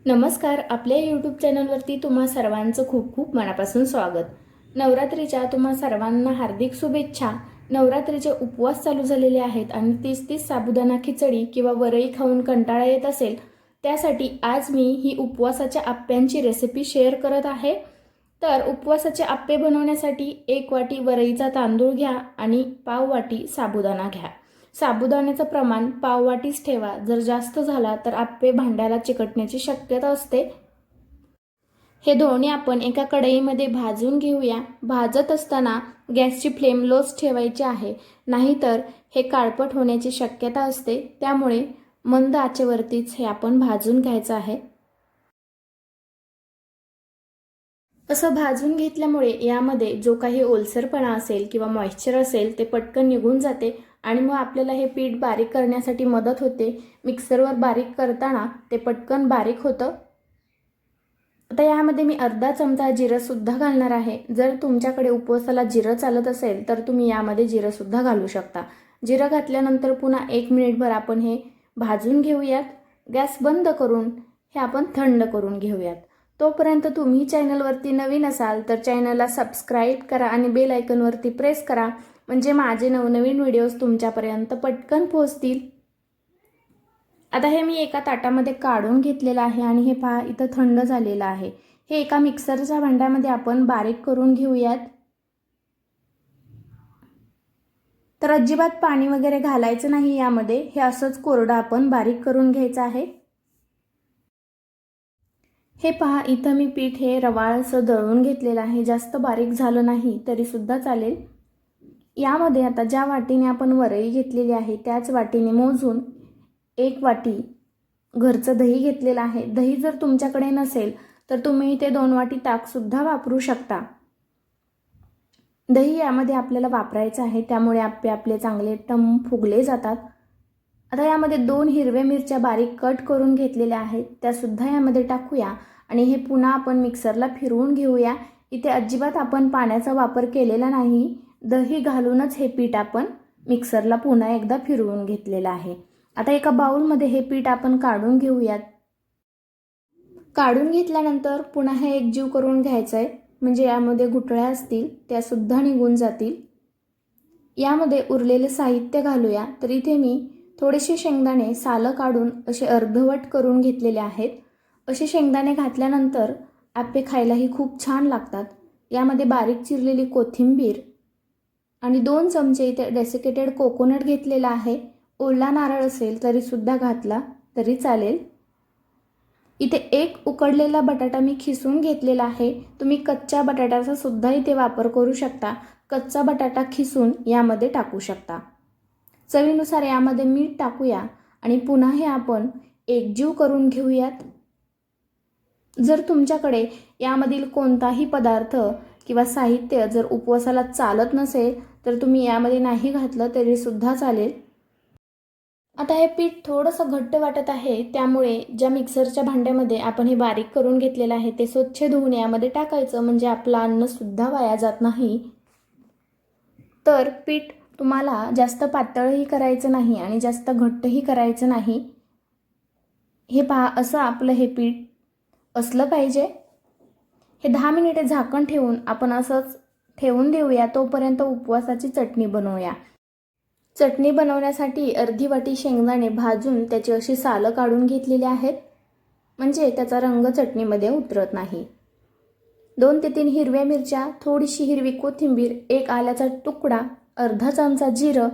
नमस्कार. आपल्या यूट्यूब चॅनलवरती तुम्हा सर्वांचं खूप खूप मनापासून स्वागत. नवरात्रीच्या तुम्हा सर्वांना हार्दिक शुभेच्छा. नवरात्रीचे उपवास चालू झालेले आहेत आणि 30-30 साबुदाणा खिचडी किंवा वरई खाऊन कंटाळा येत असेल त्यासाठी आज मी ही उपवासाच्या आप्प्यांची रेसिपी शेअर करत आहे. तर उपवासाचे आप्पे बनवण्यासाठी 1 वाटी वरईचा तांदूळ घ्या आणि पाव वाटी साबुदाणा घ्या. साबुदाण्याचं प्रमाण पाव वाटीच ठेवा. जर जास्त झाला तर आप्पे भांड्याला चिकटण्याची शक्यता असते. हे दोन्ही आपण एका कढईमध्ये भाजून घेऊया. भाजत असताना गॅसची फ्लेम लोच ठेवायची आहे, नाहीतर हे काळपट होण्याची शक्यता असते. त्यामुळे मंद आचेवरतीच हे आपण भाजून घ्यायचं आहे. असं भाजून घेतल्यामुळे यामध्ये जो काही ओलसरपणा असेल किंवा मॉइश्चर असेल ते पटकन निघून जाते आणि मग आपल्याला हे पीठ बारीक करण्यासाठी मदत होते. मिक्सरवर बारीक करताना ते पटकन बारीक होतं. आता यामध्ये मी अर्धा चमचा जिरंसुद्धा घालणार आहे. जर तुमच्याकडे उपवासाला जिरं चालत असेल तर तुम्ही यामध्ये जिरंसुद्धा घालू शकता. जिरं घातल्यानंतर पुन्हा 1 मिनिटभर आपण हे भाजून घेऊयात. गॅस बंद करून हे आपण थंड करून घेऊयात. तोपर्यंत तुम्ही चॅनलवरती नवीन असाल तर चॅनलला सबस्क्राईब करा आणि बेल आयकॉनवरती प्रेस करा, म्हणजे माझे नवनवीन व्हिडिओज तुमच्यापर्यंत पटकन पोहोचतील. आता हे मी एका ताटामध्ये काढून घेतलेलं आहे आणि हे पहा इथं थंड झालेलं आहे. हे एका मिक्सरच्या भांड्यामध्ये आपण बारीक करून घेऊयात. तर अजिबात पाणी वगैरे घालायचं नाही यामध्ये. हे असंच कोरडं आपण बारीक करून घ्यायचं आहे. हे पहा इथं मी पीठ हे रवाळसं दळून घेतलेलं आहे. जास्त बारीक झालं नाही तरी सुद्धा चालेल. यामध्ये आता ज्या वाटीने आपण वरई घेतलेली आहे त्याच वाटीने मोजून 1 वाटी घरचं दही घेतलेलं आहे. दही जर तुमच्याकडे नसेल तर तुम्ही इथे 2 वाटी ताकसुद्धा वापरू शकता. दही यामध्ये आपल्याला वापरायचं आहे, त्यामुळे आप्पे आपले चांगले टम फुगले जातात. आता यामध्ये 2 हिरव्या मिरच्या बारीक कट करून घेतलेल्या आहेत, त्यासुद्धा यामध्ये टाकूया आणि हे पुन्हा आपण मिक्सरला फिरवून घेऊया. इथे अजिबात आपण पाण्याचा वापर केलेला नाही. दही घालूनच हे पीठ आपण मिक्सरला पुन्हा एकदा फिरवून घेतलेलं आहे. आता एका बाउलमध्ये हे पीठ आपण काढून घेऊयात. काढून घेतल्यानंतर पुन्हा हे एकजीव करून घ्यायचं आहे, म्हणजे यामध्ये गुठळ्या असतील त्यासुद्धा निघून जातील. यामध्ये उरलेले साहित्य घालूया. तर इथे मी थोडेसे शेंगदाणे सालं काढून असे अर्धवट करून घेतलेले आहेत. असे शेंगदाणे घातल्यानंतर आप्पे खायलाही खूप छान लागतात. यामध्ये बारीक चिरलेली कोथिंबीर आणि 2 चमचे इथे डेसिकेटेड कोकोनट घेतलेला आहे. ओला नारळ असेल तरी सुद्धा घातला तरी चालेल. इथे 1 उकडलेला बटाटा मी खिसून घेतलेला आहे. तुम्ही कच्च्या बटाट्याचा सुद्धा इथे वापर करू शकता. कच्चा बटाटा खिसून यामध्ये टाकू शकता. चवीनुसार यामध्ये मीठ टाकूया आणि पुन्हा हे आपण एकजीव करून घेऊयात. जर तुमच्याकडे यामधील कोणताही पदार्थ किंवा साहित्य जर उपवासाला चालत नसेल तर तुम्ही यामध्ये नाही घातलं तरी सुद्धा चालेल. आता हे पीठ थोडंसं घट्ट वाटत आहे, त्यामुळे ज्या मिक्सरच्या भांड्यामध्ये आपण हे बारीक करून घेतलेलं आहे ते स्वच्छ धुवून यामध्ये टाकायचं, म्हणजे आपलं अन्नसुद्धा वाया जात नाही. तर पीठ तुम्हाला जास्त पातळही करायचं नाही आणि जास्त घट्टही करायचं नाही. हे पहा असं आपलं हे पीठ असलं पाहिजे. हे 10 मिनिटे झाकण ठेवून आपण असंच ठेवून देऊया. तोपर्यंत उपवासाची चटणी बनवूया. चटणी बनवण्यासाठी अर्धी वाटी शेंगदाणे भाजून त्याची अशी सालं काढून घेतलेली आहेत, म्हणजे त्याचा रंग चटणीमध्ये उतरत नाही. 2 ते 3 हिरव्या मिरच्या, थोडीशी हिरवी कोथिंबीर, 1 आल्याचा तुकडा, अर्धा चमचा जिरं,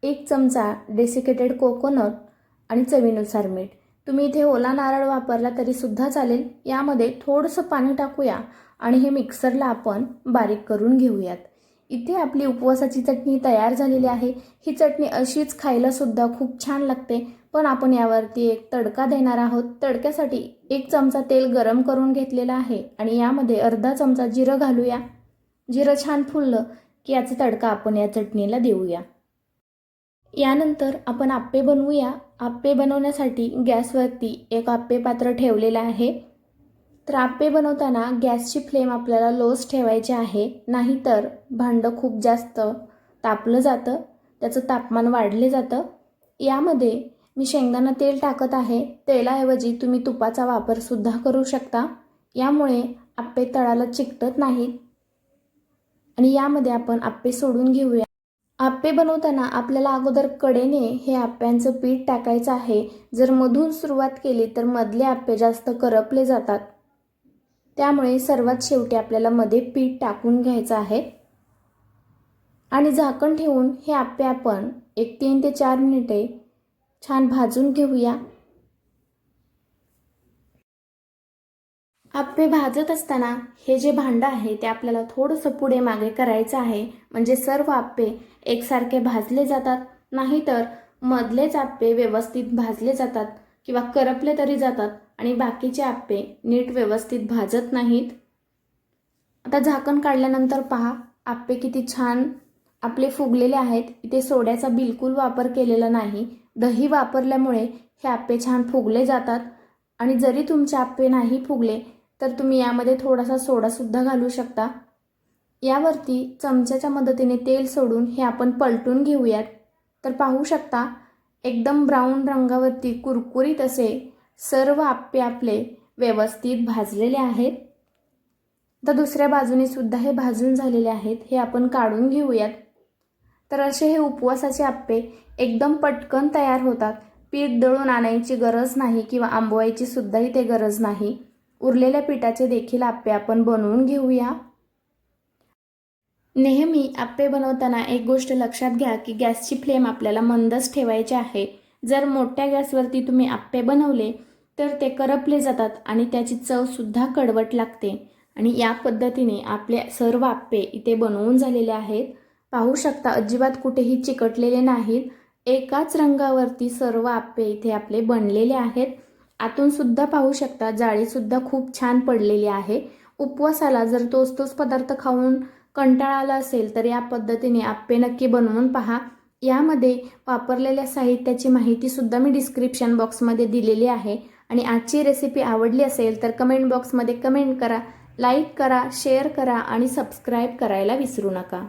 1 चमचा डेसिकेटेड कोकोनट आणि चवीनुसार मीठ. तुम्ही इथे ओला नारळ वापरला तरी सुद्धा चालेल. यामध्ये थोडंसं पाणी टाकूया आणि हे मिक्सरला आपण बारीक करून घेऊयात. इथे आपली उपवासाची चटणी तयार झालेली आहे. ही चटणी अशीच खायला सुद्धा खूप छान लागते, पण आपण यावरती एक तडका देणार आहोत. तडक्यासाठी 1 चमचा तेल गरम करून घेतलेला आहे आणि यामध्ये अर्धा चमचा जिरं घालूया. जिरं छान फुललं की याचा तडका आपण या चटणीला देऊया. यानंतर आपण आप्पे बनवूया. आप्पे बनवण्यासाठी गॅसवरती एक आप्पे पात्र ठेवलेलं आहे. तर आप्पे बनवताना गॅसची फ्लेम आपल्याला लोच ठेवायची आहे, नाहीतर भांडं खूप जास्त तापलं जातं, त्याचं तापमान वाढले जातं. यामध्ये मी शेंगदाणा तेल टाकत आहे. तेलाऐवजी तुम्ही तुपाचा वापरसुद्धा करू शकता. यामुळे आप्पे तळाला चिकटत नाहीत. आणि यामध्ये आपण आप्पे सोडून घेऊया. आप्पे बनवताना आपल्याला अगोदर कडेने हे आप्प्यांचं पीठ टाकायचं आहे. जर मधून सुरुवात केली तर मधले आप्पे जास्त करपले जातात. त्यामुळे सर्वात शेवटी आपल्याला मध्ये पीठ टाकून घ्यायचं आहे आणि झाकण ठेवून हे आप्पे आपण 3 ते 4 मिनिटे छान भाजून घेऊया. आप्पे भाजत असताना हे जे भांडं आहे ते आपल्याला थोडंसं पुढे मागे करायचं आहे, म्हणजे सर्व आप्पे एकसारखे भाजले जातात. नाहीतर मधलेच आप्पे व्यवस्थित भाजले जातात किंवा करपले तरी जातात आणि बाकीचे आप्पे नीट व्यवस्थित भाजत नाहीत. आता झाकण काढल्यानंतर पहा, आप्पे किती छान आपले फुगलेले आहेत. इथे सोड्याचा बिलकुल वापर केलेला नाही. दही वापरल्यामुळे हे आप्पे छान फुगले जातात. आणि जरी तुमचे आप्पे नाही फुगले तर तुम्ही यामध्ये थोडासा सोडासुद्धा घालू शकता. यावरती चमच्याच्या मदतीने तेल सोडून हे आपण पलटून घेऊयात. तर पाहू शकता एकदम ब्राऊन रंगावरती कुरकुरीत असे सर्व आप्पे आपले व्यवस्थित भाजलेले आहेत. तर दुसऱ्या बाजूने सुद्धा हे भाजून झालेले आहेत. हे आपण काढून घेऊयात. तर असे हे उपवासाचे आप्पे एकदम पटकन तयार होतात. पीठ दळून आणायची गरज नाही किंवा आंबवायची सुद्धा इथे गरज नाही. उरलेल्या पिठाचे देखील आप्पे आपण बनवून घेऊया. नेहमी आप्पे बनवताना एक गोष्ट लक्षात घ्या की गॅसची फ्लेम आपल्याला मंदच ठेवायची आहे. जर मोठ्या गॅसवरती तुम्ही आप्पे बनवले तर ते करपले जातात आणि त्याची चवसुद्धा कडवट लागते. आणि या पद्धतीने आपले सर्व आप्पे इथे बनवून झालेले आहेत. पाहू शकता अजिबात कुठेही चिकटलेले नाहीत. एकाच रंगावरती सर्व आप्पे इथे आपले बनलेले आहेत. आतून सुद्धा पाहू शकता जाळीसुद्धा खूप छान पडलेली आहे. उपवासाला जर तोच पदार्थ खाऊन कंटाळा आला असेल तर या पद्धतीने आप्पे नक्की बनवून पहा. यामध्ये वापरलेल्या साहित्याची माहिती सुद्धा मी डिस्क्रिप्शन बॉक्समध्ये दिलेली आहे. आणि आजची रेसिपी आवडली असेल तर कमेंट बॉक्समध्ये कमेंट करा, लाईक करा, शेअर करा आणि सबस्क्राईब करायला विसरू नका.